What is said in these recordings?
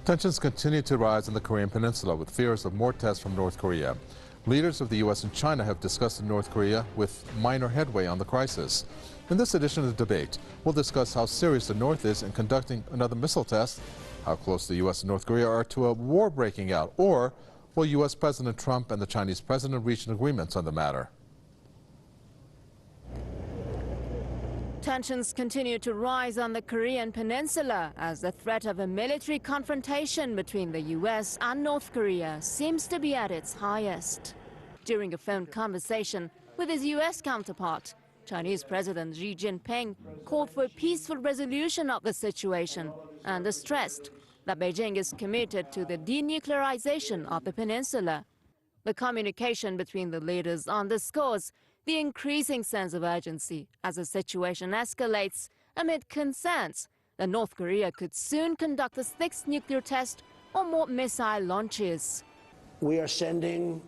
Tensions continue to rise in the Korean Peninsula with fears of more tests from North Korea. Leaders of the U.S. and China have discussed in North Korea with minor headway on the crisis. In this edition of the debate, we'll discuss how serious the North is in conducting another missile test, how close the U.S. and North Korea are to a war breaking out, or will U.S. President Trump and the Chinese president reach an agreement on the matter? Tensions continue to rise on the Korean Peninsula as the threat of a military confrontation between the U.S. and North Korea seems to be at its highest. During a phone conversation with his U.S. counterpart, Chinese President Xi Jinping called for a peaceful resolution of the situation and stressed that Beijing is committed to the denuclearization of the peninsula. The communication between the leaders underscores the increasing sense of urgency as the situation escalates amid concerns that North Korea could soon conduct a sixth nuclear test or more missile launches. We are sending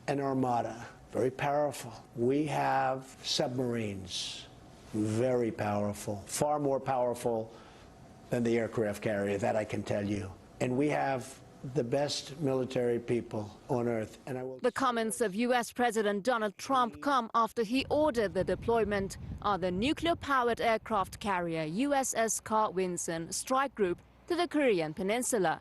an armada, very powerful. We have submarines, very powerful, far more powerful than the aircraft carrier, that I can tell you. And we have the best military people on earth. The comments of U.S. President Donald Trump come after he ordered the deployment of the nuclear-powered aircraft carrier USS Carl Vinson strike group to the Korean Peninsula.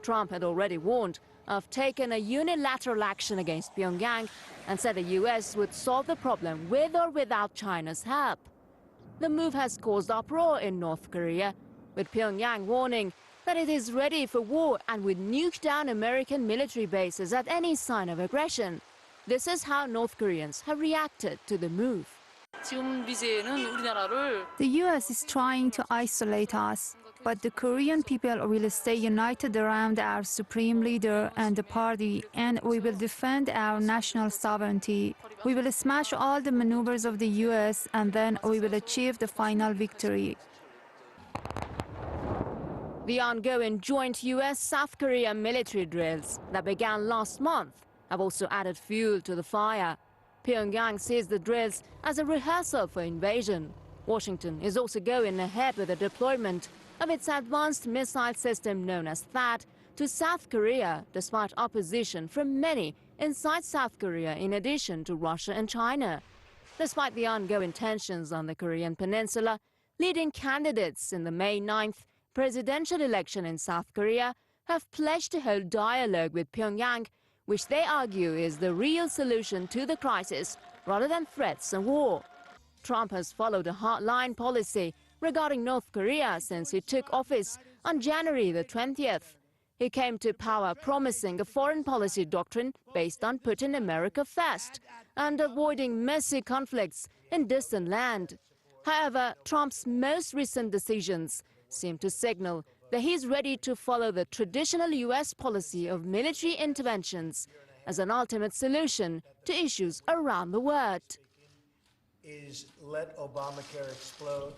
Trump had already warned of taking a unilateral action against Pyongyang and said the U.S. would solve the problem with or without China's help. The move has caused uproar in North Korea, with Pyongyang warning that it is ready for war and would nuke down American military bases at any sign of aggression. This is how North Koreans have reacted to the move. The U.S. is trying to isolate us, but the Korean people will stay united around our supreme leader and the party, and we will defend our national sovereignty. We will smash all the maneuvers of the U.S., and then we will achieve the final victory. The ongoing joint U.S.-South Korea military drills that began last month have also added fuel to the fire. Pyongyang sees the drills as a rehearsal for invasion. Washington is also going ahead with the deployment of its advanced missile system known as THAAD to South Korea, despite opposition from many inside South Korea in addition to Russia and China. Despite the ongoing tensions on the Korean Peninsula, leading candidates in the May 9th presidential election in South Korea have pledged to hold dialogue with Pyongyang, which they argue is the real solution to the crisis rather than threats and war. Trump has followed a hardline policy regarding North Korea since he took office on January the 20th. He came to power promising a foreign policy doctrine based on putting America first and avoiding messy conflicts in distant land. However, Trump's most recent decisions seem to signal that he's ready to follow the traditional U.S. policy of military interventions as an ultimate solution to issues around the world. Is let Obamacare explode?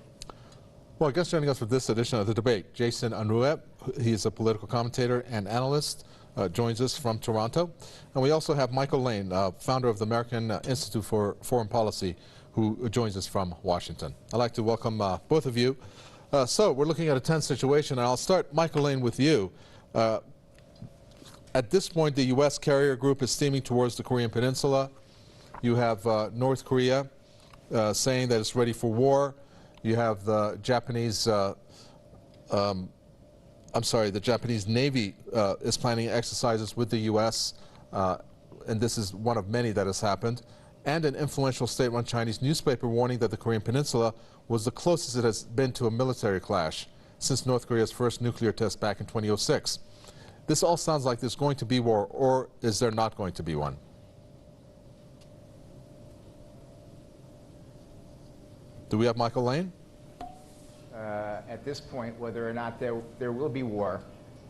Well, I guess joining us for this edition of the debate, Jason Unruhe. He's a political commentator and analyst, joins us from Toronto. And we also have Michael Lane, founder of the American Institute for Foreign Policy, who joins us from Washington. I'd like to welcome both of you. So we're looking at a tense situation, and I'll start, Michael Lane, with you. At this point, the U.S. carrier group is steaming towards the Korean Peninsula. You have North Korea saying that it's ready for war. You have the Japanese, the Japanese Navy is planning exercises with the U.S., and this is one of many that has happened. And an influential state-run Chinese newspaper warning that the Korean Peninsula was the closest it has been to a military clash since North Korea's first nuclear test back in 2006. This all sounds like there's going to be war, or is there not going to be one? Do we have Michael Lane? At this point, whether or not there will be war,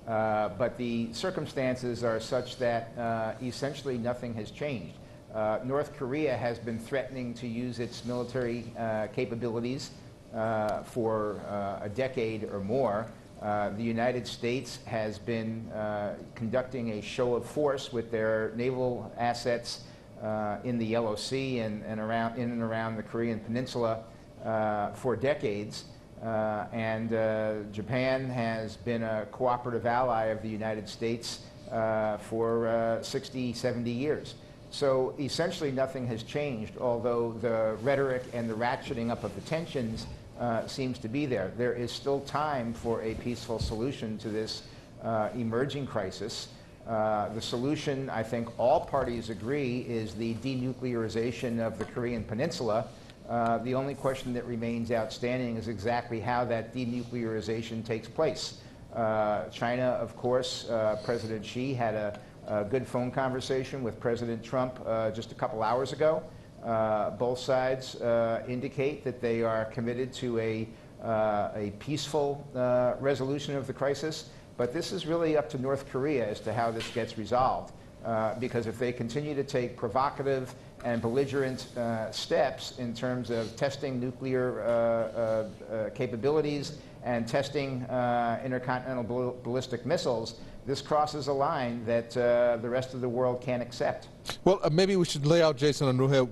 but the circumstances are such that essentially nothing has changed. North Korea has been threatening to use its military capabilities for a decade or more. The United States has been conducting a show of force with their naval assets in the Yellow Sea and in and around the Korean Peninsula for decades. Japan has been a cooperative ally of the United States for 60, 70 years. So essentially nothing has changed, although the rhetoric and the ratcheting up of the tensions seems to be there. There is still time for a peaceful solution to this emerging crisis. The solution, I think all parties agree, is the denuclearization of the Korean Peninsula. The only question that remains outstanding is exactly how that denuclearization takes place. China, of course, President Xi had a good phone conversation with President Trump just a couple hours ago. Both sides indicate that they are committed to a peaceful resolution of the crisis. But this is really up to North Korea as to how this gets resolved. Because if they continue to take provocative and belligerent steps in terms of testing nuclear capabilities and testing intercontinental ballistic missiles, this crosses a line that the rest of the world can't accept. Well, maybe we should lay out, Jason Unruhe,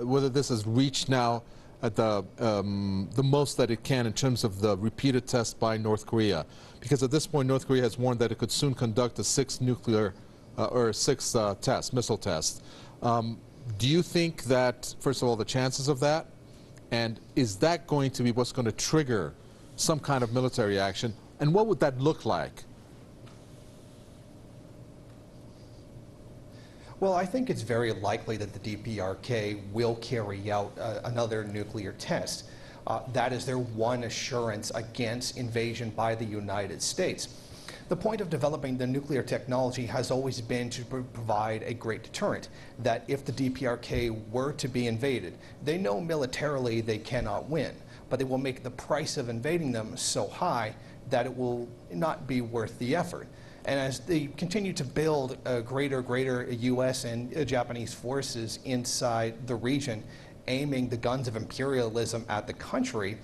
whether this has reached now at the most that it can in terms of the repeated tests by North Korea. Because at this point, North Korea has warned that it could soon conduct a sixth missile test. Do you think that, first of all, the chances of that, and is that going to be what's going to trigger some kind of military action, and what would that look like? Well, I think it's very likely that the DPRK will carry out another nuclear test. That is their one assurance against invasion by the United States. The point of developing the nuclear technology has always been to provide a great deterrent, that if the DPRK were to be invaded, they know militarily they cannot win, but they will make the price of invading them so high that it will not be worth the effort. And as they continue to build greater U.S. and Japanese forces inside the region, aiming the guns of imperialism at the country,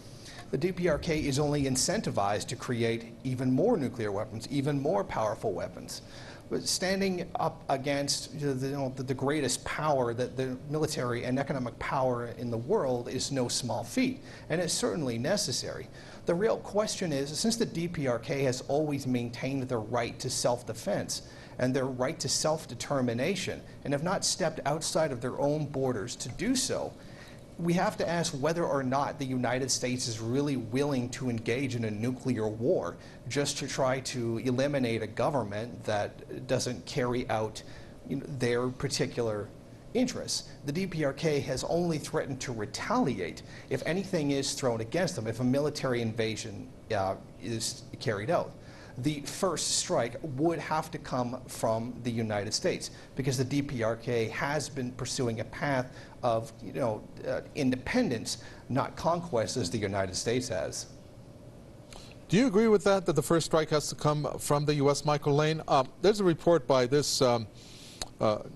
the DPRK is only incentivized to create even more nuclear weapons, even more powerful weapons. But standing up against the greatest power, the military and economic power in the world, is no small feat, and it's certainly necessary. The real question is, since the DPRK has always maintained their right to self-defense and their right to self-determination, and have not stepped outside of their own borders to do so, we have to ask whether or not the United States is really willing to engage in a nuclear war just to try to eliminate a government that doesn't carry out their particular interests. The DPRK has only threatened to retaliate if anything is thrown against them, if a military invasion is carried out. The first strike would have to come from the United States, because the DPRK has been pursuing a path of independence, not conquest, as the United States has. Do you agree with that the first strike has to come from the U.S., Michael Lane? There's a report by this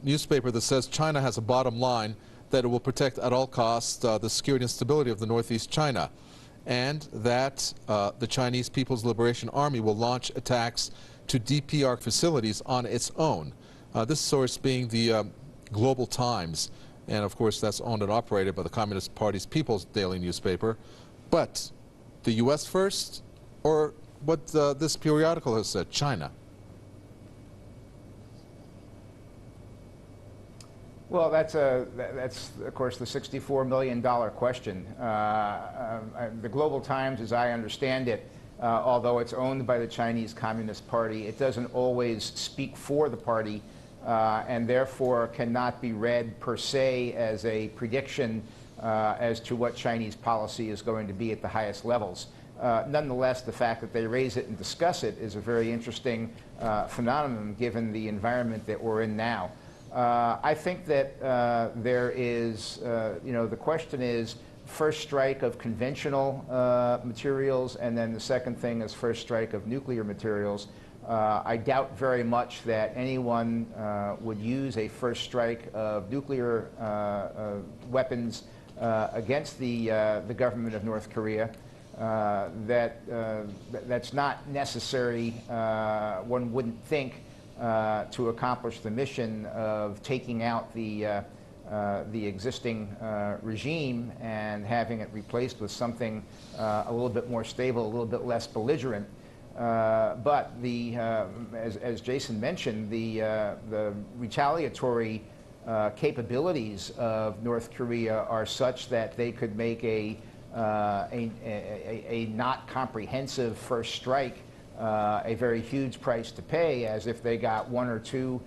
newspaper that says China has a bottom line that it will protect at all costs the security and stability of the Northeast China, and that the Chinese People's Liberation Army will launch attacks to DPRK facilities on its own. This source being the Global Times, and of course that's owned and operated by the Communist Party's People's Daily newspaper. But the U.S. first, or what this periodical has said, China? Well, that's of course the $64 million question. The Global Times, as I understand it, although it's owned by the Chinese Communist Party, it doesn't always speak for the party, and therefore cannot be read per se as a prediction as to what Chinese policy is going to be at the highest levels. Nonetheless, the fact that they raise it and discuss it is a very interesting phenomenon given the environment that we're in now. I think that there is, the question is first strike of conventional materials, and then the second thing is first strike of nuclear materials. I doubt very much that anyone would use a first strike of nuclear weapons against the government of North Korea. That's not necessary, one wouldn't think, to accomplish the mission of taking out the the existing regime and having it replaced with something a little bit more stable, a little bit less belligerent. But as Jason mentioned, the retaliatory capabilities of North Korea are such that they could make a not comprehensive first strike a very huge price to pay, as if they got one or two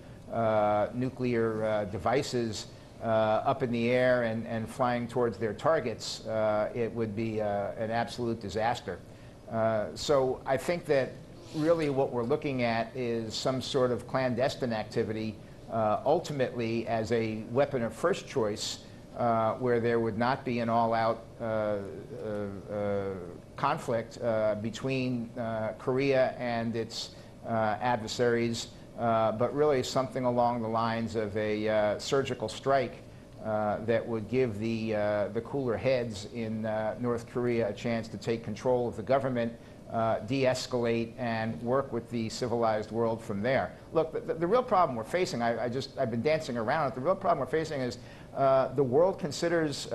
nuclear devices up in the air and flying towards their targets. It would be an absolute disaster. So I think that really what we're looking at is some sort of clandestine activity, ultimately as a weapon of first choice, where there would not be an all-out conflict between Korea and its adversaries, but really something along the lines of a surgical strike that would give the cooler heads in North Korea a chance to take control of the government, de-escalate, and work with the civilized world from there. Look, the real problem we're facing, I've been dancing around it, the real problem we're facing is the world considers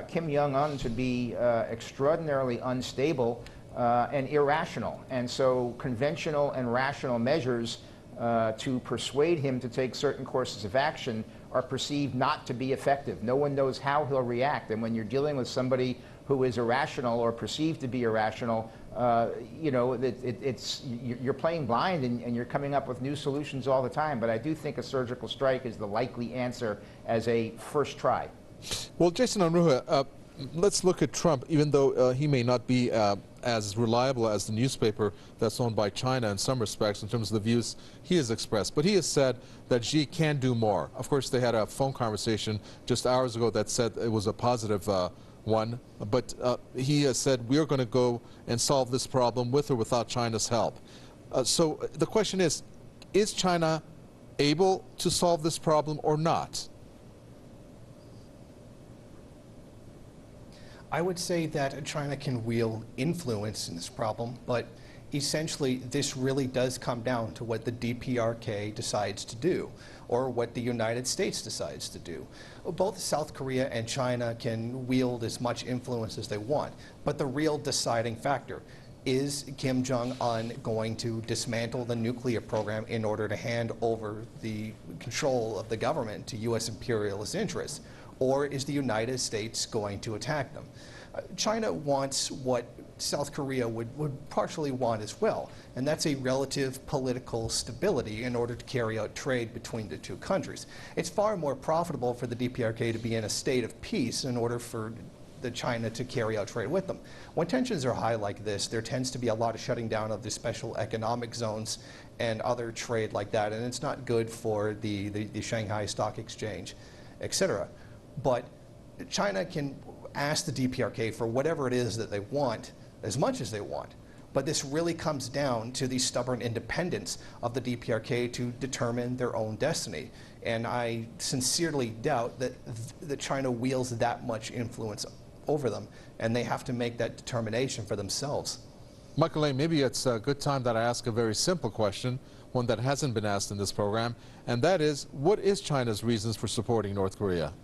Kim Jong-un to be extraordinarily unstable and irrational. And so conventional and rational measures to persuade him to take certain courses of action are perceived not to be effective. No one knows how he'll react. And when you're dealing with somebody who is irrational or perceived to be irrational, you know, you're playing blind and you're coming up with new solutions all the time. But I do think a surgical strike is the likely answer as a first try. Well, Jason Unruhe, let's look at Trump, even though he may not be as reliable as the newspaper that's owned by China in some respects in terms of the views he has expressed. But he has said that Xi can do more. Of course, they had a phone conversation just hours ago that said it was a positive one. But he has said we are going to go and solve this problem with or without China's help. So the question is China able to solve this problem or not? I would say that China can wield influence in this problem, but essentially this really does come down to what the DPRK decides to do, or what the United States decides to do. Both South Korea and China can wield as much influence as they want, but the real deciding factor is Kim Jong-un going to dismantle the nuclear program in order to hand over the control of the government to U.S. imperialist interests? Or is the United States going to attack them? China wants what South Korea would partially want as well, and that's a relative political stability in order to carry out trade between the two countries. It's far more profitable for the DPRK to be in a state of peace in order for China to carry out trade with them. When tensions are high like this, there tends to be a lot of shutting down of the special economic zones and other trade like that, and it's not good for the Shanghai Stock Exchange, etc. But China can ask the DPRK for whatever it is that they want, as much as they want. But this really comes down to the stubborn independence of the DPRK to determine their own destiny. And I sincerely doubt that China wields that much influence over them, and they have to make that determination for themselves. Michael Lane, maybe it's a good time that I ask a very simple question, one that hasn't been asked in this program, and that is, what is China's reasons for supporting North Korea?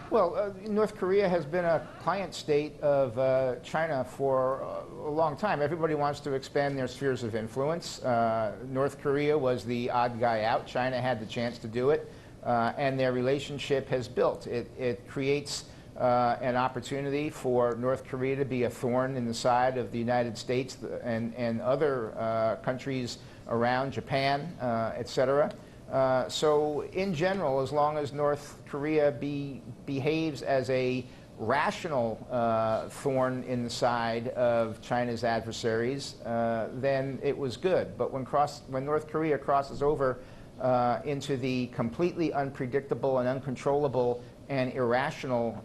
Well, North Korea has been a client state of China for a long time. Everybody wants to expand their spheres of influence. North Korea was the odd guy out. China had the chance to do it, and their relationship has built. It creates an opportunity for North Korea to be a thorn in the side of the United States and other countries around, Japan, etc. So in general, as long as North Korea behaves as a rational thorn in the side of China's adversaries, then it was good. But when North Korea crosses over into the completely unpredictable and uncontrollable and irrational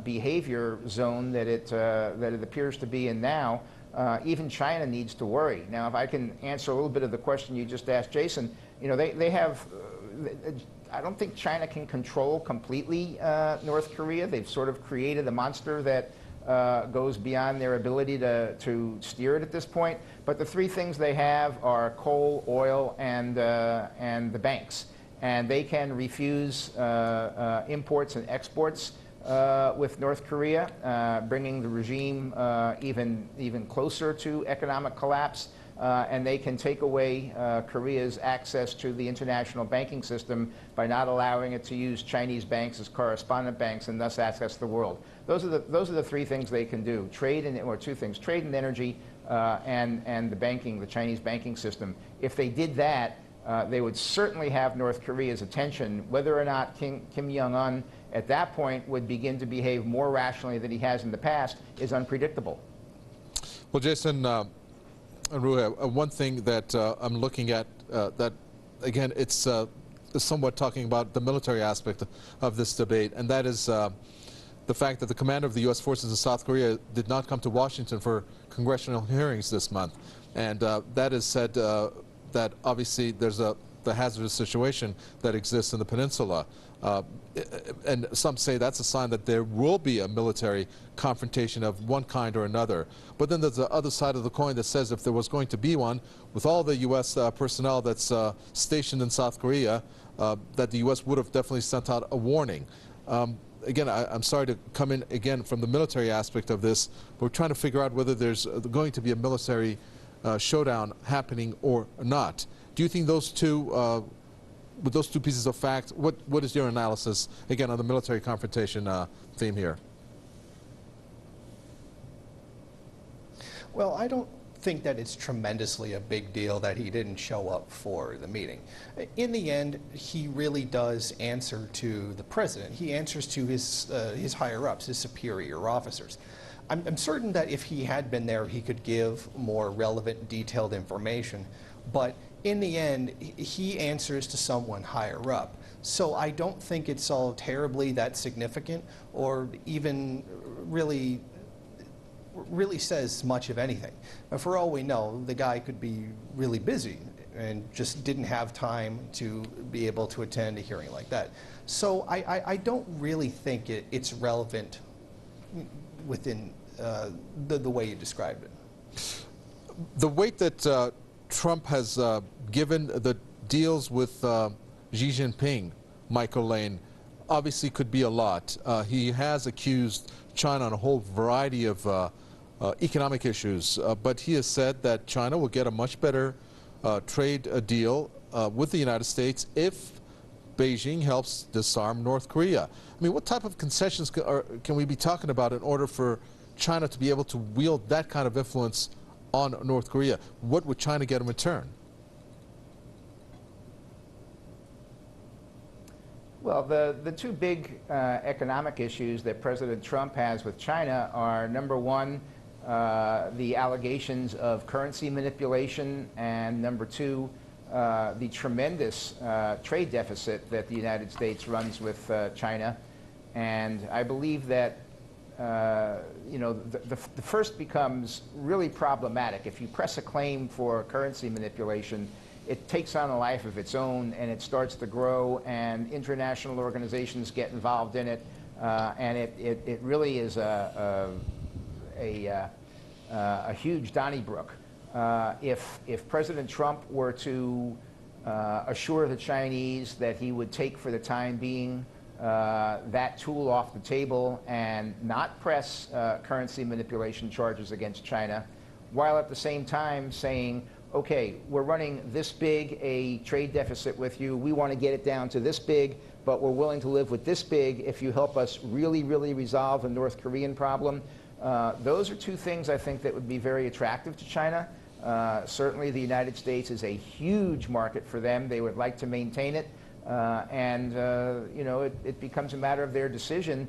behavior zone that it appears to be in now, even China needs to worry. Now, if I can answer a little bit of the question you just asked, Jason, you know, they have, I don't think China can control completely North Korea. They've sort of created a monster that goes beyond their ability to steer it at this point. But the three things they have are coal, oil, and the banks. And they can refuse imports and exports with North Korea, bringing the regime even closer to economic collapse. And they can take away Korea's access to the international banking system by not allowing it to use Chinese banks as correspondent banks and thus access the world. Those are the three things they can do: trade and, or two things: trade and energy, and the Chinese banking system. If they did that, they would certainly have North Korea's attention. Whether or not Kim Jong-un at that point would begin to behave more rationally than he has in the past is unpredictable. Well, Jason Unruhe, one thing that I'm looking at, that again, it's somewhat talking about the military aspect of this debate, and that is the fact that the commander of the U.S. forces in South Korea did not come to Washington for congressional hearings this month. And that is said that obviously there's the hazardous situation that exists in the peninsula. And some say that's a sign that there will be a military confrontation of one kind or another. But then there's the other side of the coin that says if there was going to be one, with all the U.S. Personnel that's stationed in South Korea, that the U.S. would have definitely sent out a warning. Again, I'm sorry to come in again from the military aspect of this, but we're trying to figure out whether there's going to be a military showdown happening or not. Do you think those two, with those two pieces of fact, what is your analysis, again, on the military confrontation theme here? Well, I don't think that it's tremendously a big deal that he didn't show up for the meeting. In the end, he really does answer to the president. He answers to his higher-ups, his superior officers. I'm certain that if he had been there, he could give more relevant, detailed information. But in the end, he answers to someone higher up. So I don't think it's all terribly that significant or even really says much of anything. For all we know, the guy could be really busy and just didn't have time to be able to attend a hearing like that. So I don't really think it's relevant within the way you described it. The weight that Trump has given the deals with Xi Jinping, Michael Lane, obviously could be a lot. He has accused China on a whole variety of economic issues, but he has said that China will get a much better trade deal with the United States if Beijing helps disarm North Korea. I mean, what type of concessions can we be talking about in order for China to be able to wield that kind of influence on North Korea? What would China get in return? Well, the two big economic issues that President Trump has with China are, number one, the allegations of currency manipulation, and number two, the tremendous trade deficit that the United States runs with China. And I believe that you know, the first becomes really problematic. If you press a claim for currency manipulation, it takes on a life of its own, and it starts to grow, and international organizations get involved in it, and it really is a huge Donnybrook. If President Trump were to assure the Chinese that he would take, for the time being, that tool off the table and not press currency manipulation charges against China, while at the same time saying, okay, we're running this big a trade deficit with you, we want to get it down to this big, but we're willing to live with this big if you help us really, really resolve the North Korean problem. Those are two things I think that would be very attractive to China. Certainly the United States is a huge market for them. They would like to maintain it. And you know, it becomes a matter of their decision.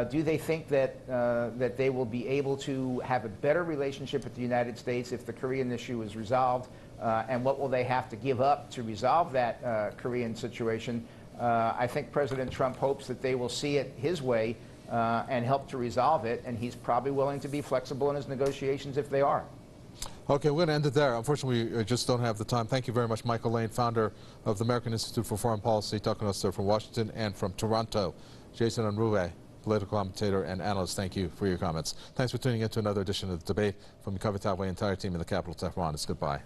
Do they think that that they will be able to have a better relationship with the United States if the Korean issue is resolved? And what will they have to give up to resolve that Korean situation? I think President Trump hopes that they will see it his way and help to resolve it, and he's probably willing to be flexible in his negotiations if they are. Okay, we're going to end it there. Unfortunately, we just don't have the time. Thank you very much, Michael Lane, founder of the American Institute for Foreign Policy, talking to us there from Washington and from Toronto. Jason Unruhe, political commentator and analyst. Thank you for your comments. Thanks for tuning in to another edition of The Debate. From the Cover Top Way entire team in the capital Tehran, it's goodbye.